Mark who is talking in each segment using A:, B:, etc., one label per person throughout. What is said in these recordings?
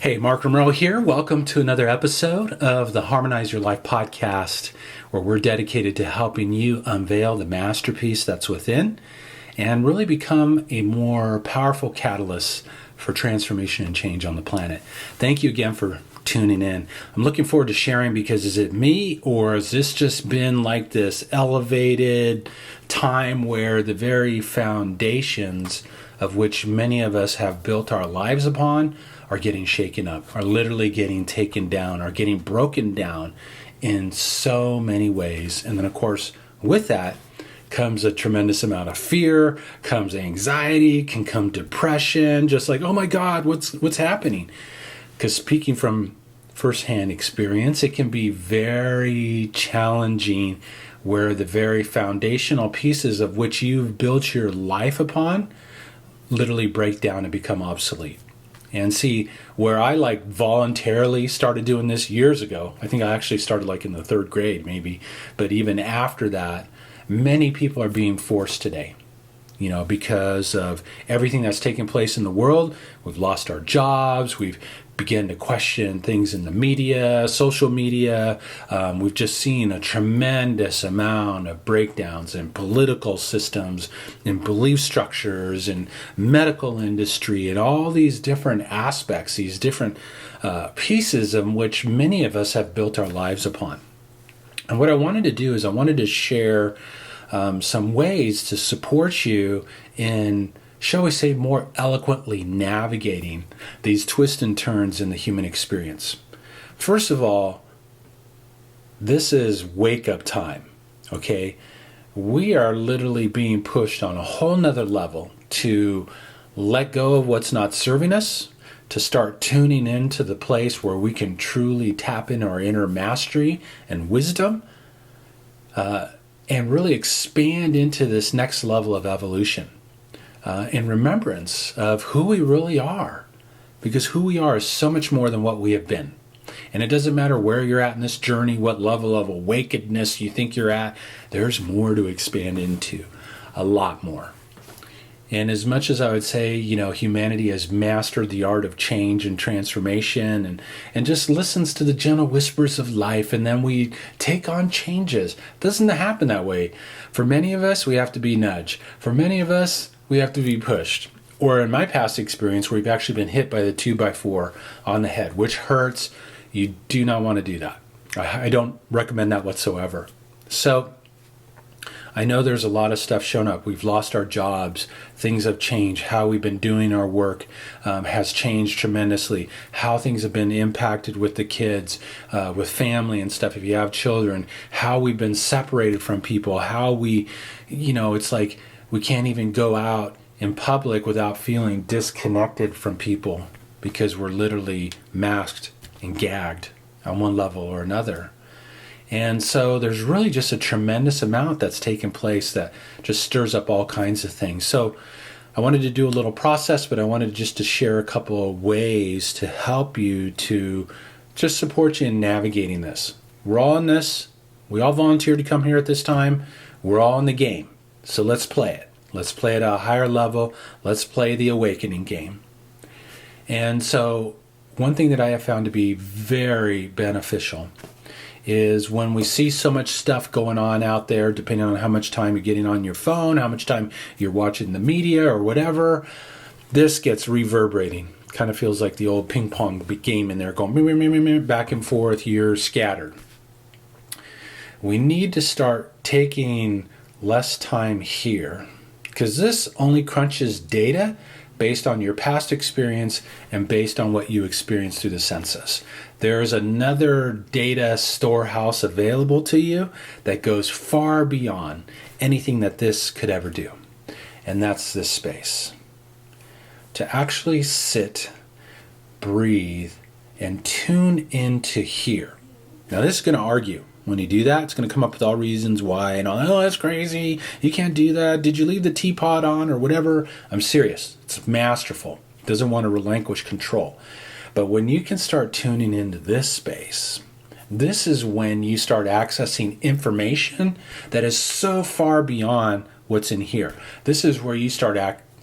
A: Hey, Mark Romero here. Welcome to another episode of the Harmonize Your Life podcast, where we're dedicated to helping you unveil the masterpiece that's within and really become a more powerful catalyst for transformation and change on the planet. Thank you again for tuning in. I'm looking forward to sharing because is it me or has this just been like this elevated time where the very foundations of which many of us have built our lives upon are getting shaken up, are literally getting taken down, are getting broken down in so many ways. And then, of course, with that comes a tremendous amount of fear, comes anxiety, can come depression, just like, oh my God, what's happening? Because speaking from firsthand experience, it can be very challenging where the very foundational pieces of which you've built your life upon literally break down and become obsolete. And see, where I voluntarily started doing this years ago, I think I actually started in the third grade maybe, but even after that, many people are being forced today, because of everything that's taking place in the world. We've lost our jobs, we've begun to question things in the media, social media. We've just seen a tremendous amount of breakdowns in political systems, in belief structures, in medical industry, and all these different aspects, these different pieces in which many of us have built our lives upon. And what I wanted to do is I wanted to share some ways to support you in, shall we say, more eloquently navigating these twists and turns in the human experience. First of all, this is wake-up time, okay? We are literally being pushed on a whole nother level to let go of what's not serving us, to start tuning into the place where we can truly tap into our inner mastery and wisdom, and really expand into this next level of evolution. In remembrance of who we really are, because who we are is so much more than what we have been. And it doesn't matter where you're at in this journey, what level of awakenedness you think you're at, there's more to expand into, a lot more. And as much as I would say, humanity has mastered the art of change and transformation and just listens to the gentle whispers of life, and then we take on changes. It doesn't happen that way. For many of us, we have to be nudged. For many of us, we have to be pushed. Or in my past experience, where we've actually been hit by the 2x4 on the head, which hurts. You do not want to do that. I don't recommend that whatsoever. So I know there's a lot of stuff shown up. We've lost our jobs. Things have changed. How we've been doing our work has changed tremendously. How things have been impacted with the kids, with family and stuff. If you have children, how we've been separated from people, how we, it's like we can't even go out in public without feeling disconnected from people because we're literally masked and gagged on one level or another. And so there's really just a tremendous amount that's taken place that just stirs up all kinds of things. So I wanted to do a little process, but I wanted just to share a couple of ways to help you to just support you in navigating this. We're all in this. We all volunteered to come here at this time. We're all in the game. So let's play it. Let's play it at a higher level. Let's play the awakening game. And so one thing that I have found to be very beneficial is when we see so much stuff going on out there, depending on how much time you're getting on your phone, how much time you're watching the media or whatever, this gets reverberating. Kind of feels like the old ping pong game in there going back and forth. You're scattered. We need to start taking less time here, because this only crunches data based on your past experience and based on what you experienced through the census. There's another data storehouse available to you that goes far beyond anything that this could ever do. And that's this space. To actually sit, breathe, and tune into here. Now this is going to argue. When you do that, it's going to come up with all reasons why, and oh, that's crazy, you can't do that, did you leave the teapot on or whatever. I'm serious. It's masterful. It doesn't want to relinquish control. But when you can start tuning into this space, this is when you start accessing information that is so far beyond what's in here. This is where you start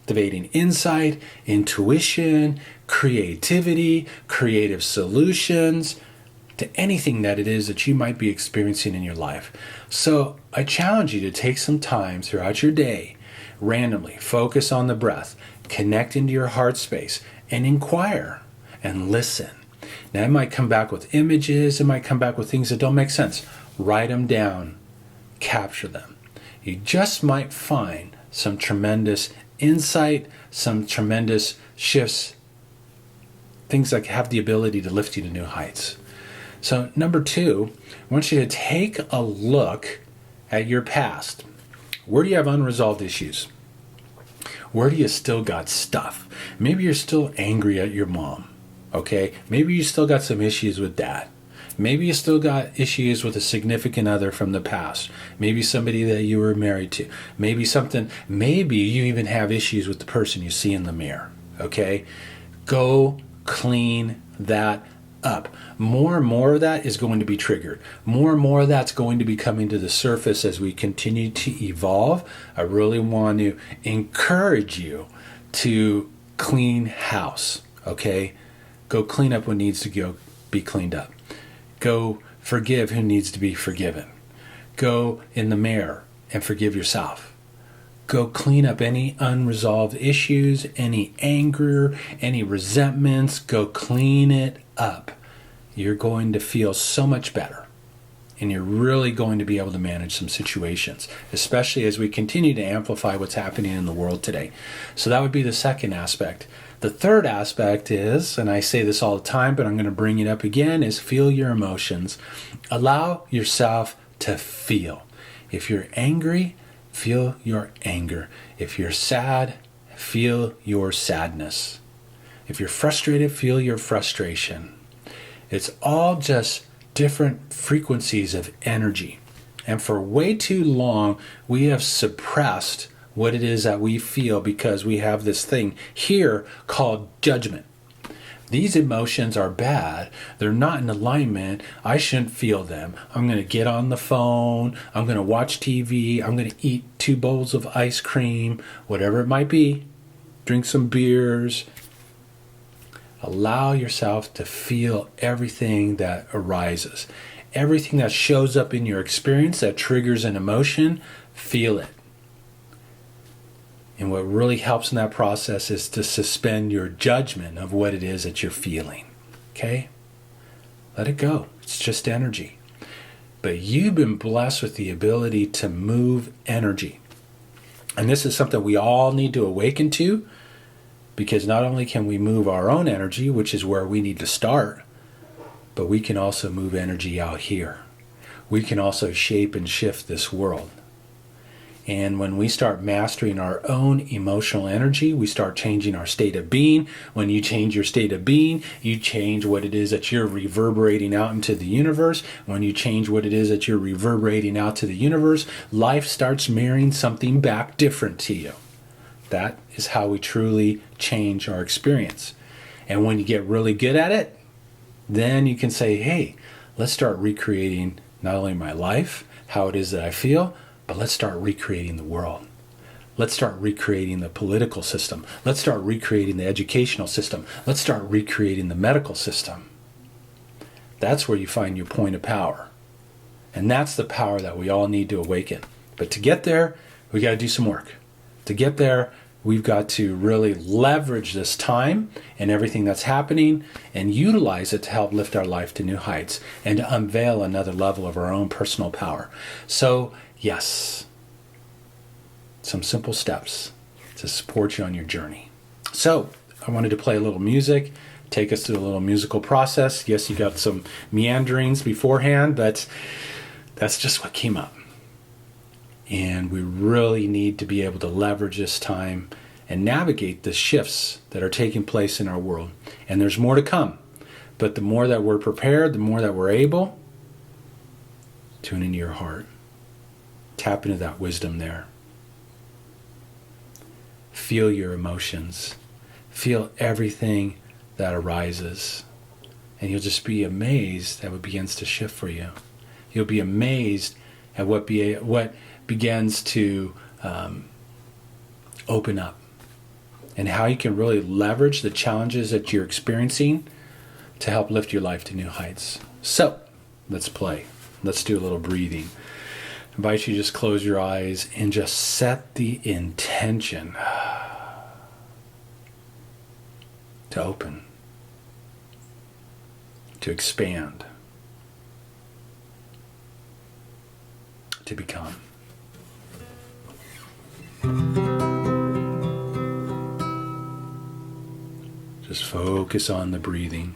A: activating insight, intuition, creativity, creative solutions to anything that it is that you might be experiencing in your life. So I challenge you to take some time throughout your day, randomly focus on the breath, connect into your heart space, and inquire and listen. Now, it might come back with images, it might come back with things that don't make sense. Write them down, capture them. You just might find some tremendous insight, some tremendous shifts, things that have the ability to lift you to new heights. So number 2, I want you to take a look at your past. Where do you have unresolved issues? Where do you still got stuff? Maybe you're still angry at your mom, okay? Maybe you still got some issues with dad. Maybe you still got issues with a significant other from the past. Maybe somebody that you were married to. Maybe you even have issues with the person you see in the mirror, okay? Go clean that up. More and more of that is going to be triggered. More and more of that's going to be coming to the surface as we continue to evolve. I really want to encourage you to clean house, okay? Go clean up what needs to be cleaned up. Go forgive who needs to be forgiven. Go in the mirror and forgive yourself. Go clean up any unresolved issues, any anger, any resentments. Go clean it up. You're going to feel so much better. And you're really going to be able to manage some situations, especially as we continue to amplify what's happening in the world today. So that would be the second aspect. The third aspect is, and I say this all the time, but I'm going to bring it up again, is feel your emotions. Allow yourself to feel. If you're angry, feel your anger. If you're sad, feel your sadness. If you're frustrated, feel your frustration. It's all just different frequencies of energy. And for way too long, we have suppressed what it is that we feel because we have this thing here called judgment. These emotions are bad. They're not in alignment. I shouldn't feel them. I'm going to get on the phone. I'm going to watch TV. I'm going to eat 2 bowls of ice cream, whatever it might be. Drink some beers. Allow yourself to feel everything that arises. Everything that shows up in your experience that triggers an emotion, feel it. And what really helps in that process is to suspend your judgment of what it is that you're feeling. Okay? Let it go. It's just energy. But you've been blessed with the ability to move energy. And this is something we all need to awaken to, because not only can we move our own energy, which is where we need to start, but we can also move energy out here. We can also shape and shift this world. And when we start mastering our own emotional energy, we start changing our state of being. When you change your state of being, you change what it is that you're reverberating out into the universe. When you change what it is that you're reverberating out to the universe, life starts mirroring something back different to you. That is how we truly change our experience. And when you get really good at it, then you can say, hey, let's start recreating not only my life, how it is that I feel, but let's start recreating the world. Let's start recreating the political system. Let's start recreating the educational system. Let's start recreating the medical system. That's where you find your point of power. And that's the power that we all need to awaken. But to get there, we got to do some work. To get there, we've got to really leverage this time and everything that's happening and utilize it to help lift our life to new heights and to unveil another level of our own personal power. So, yes, some simple steps to support you on your journey. So, I wanted to play a little music, take us through a little musical process. Yes, you got some meanderings beforehand, but that's just what came up. And we really need to be able to leverage this time and navigate the shifts that are taking place in our world. And there's more to come. But the more that we're prepared, the more that we're able, tune into your heart. Tap into that wisdom there. Feel your emotions. Feel everything that arises. And you'll just be amazed at what begins to shift for you. You'll be amazed at what begins to open up. and how you can really leverage the challenges that you're experiencing to help lift your life to new heights. So, let's play. Let's do a little breathing. I invite you to just close your eyes and just set the intention to open, to expand, to become. Just focus on the breathing.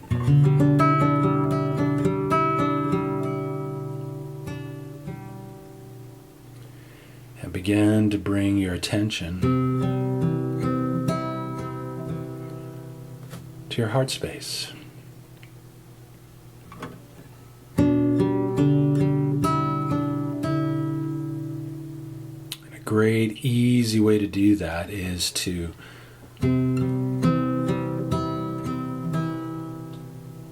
A: And begin to bring your attention to your heart space. And a great, easy way to do that is to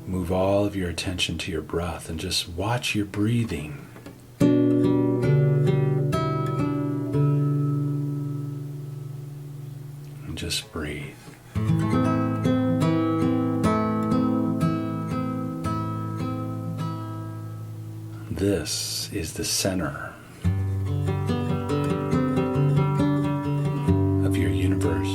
A: move all of your attention to your breath and just watch your breathing. And just breathe. This is the center of your universe.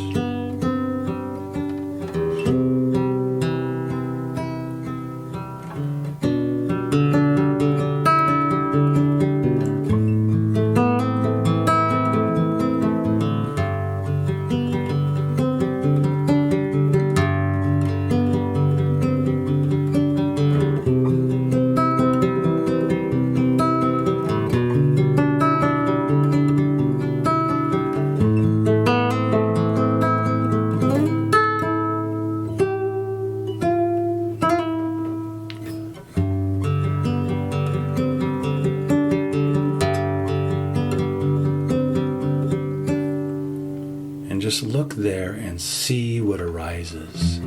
A: Just look there and see what arises.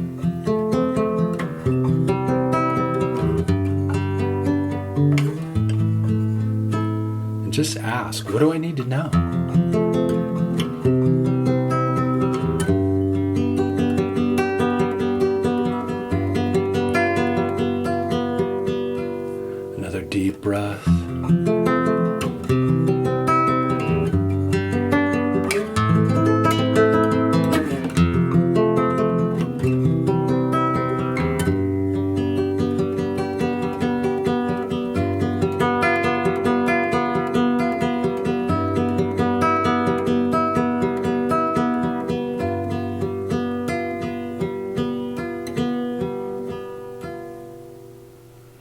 A: And just ask, what do I need to know? Another deep breath.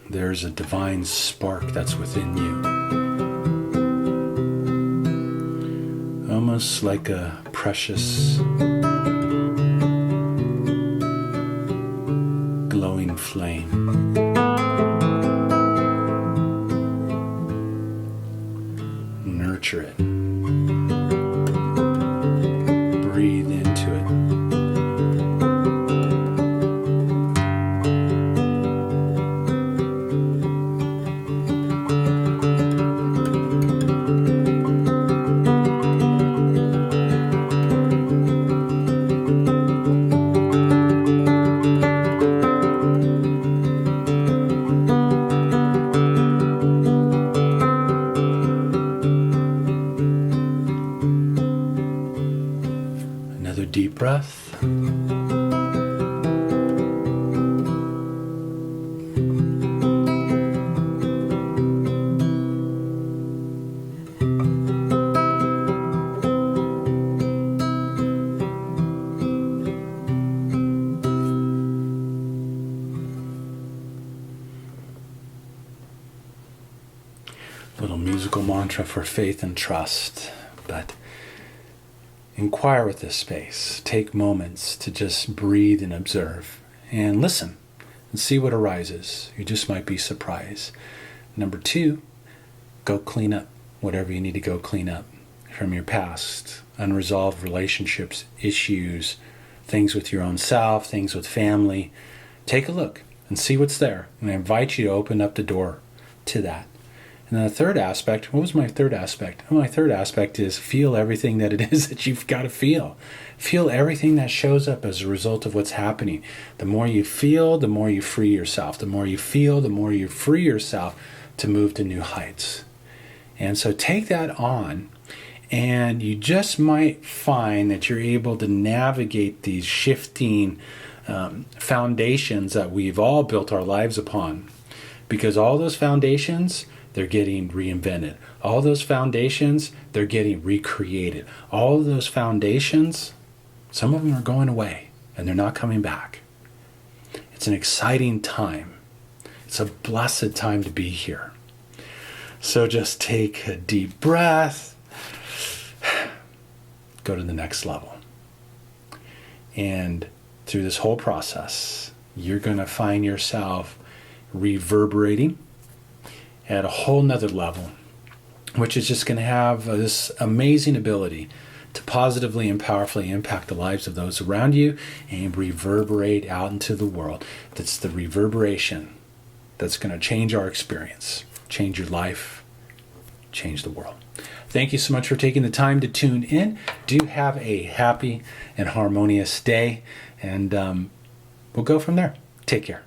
A: There's a divine spark that's within you. Almost like a precious glowing flame. Nurture it. Breathe into it. Another deep breath. Little musical mantra for faith and trust, but inquire with this space. Take moments to just breathe and observe and listen and see what arises. You just might be surprised. Number 2, go clean up whatever you need to go clean up from your past. Unresolved relationships, issues, things with your own self, things with family. Take a look and see what's there. And I invite you to open up the door to that And then the third aspect, what was my third aspect? Well, my third aspect is feel everything that it is that you've got to feel. Feel everything that shows up as a result of what's happening. The more you feel, the more you free yourself. The more you feel, the more you free yourself to move to new heights. And so take that on, and you just might find that you're able to navigate these shifting foundations that we've all built our lives upon. Because all those foundations, they're getting reinvented. All those foundations, they're getting recreated. All of those foundations, some of them are going away and they're not coming back. It's an exciting time. It's a blessed time to be here. So just take a deep breath, go to the next level. And through this whole process, you're going to find yourself reverberating at a whole nother level, which is just going to have this amazing ability to positively and powerfully impact the lives of those around you and reverberate out into the world. That's the reverberation that's going to change our experience, change your life, change the world. Thank you so much for taking the time to tune in. Do have a happy and harmonious day, and we'll go from there. Take care.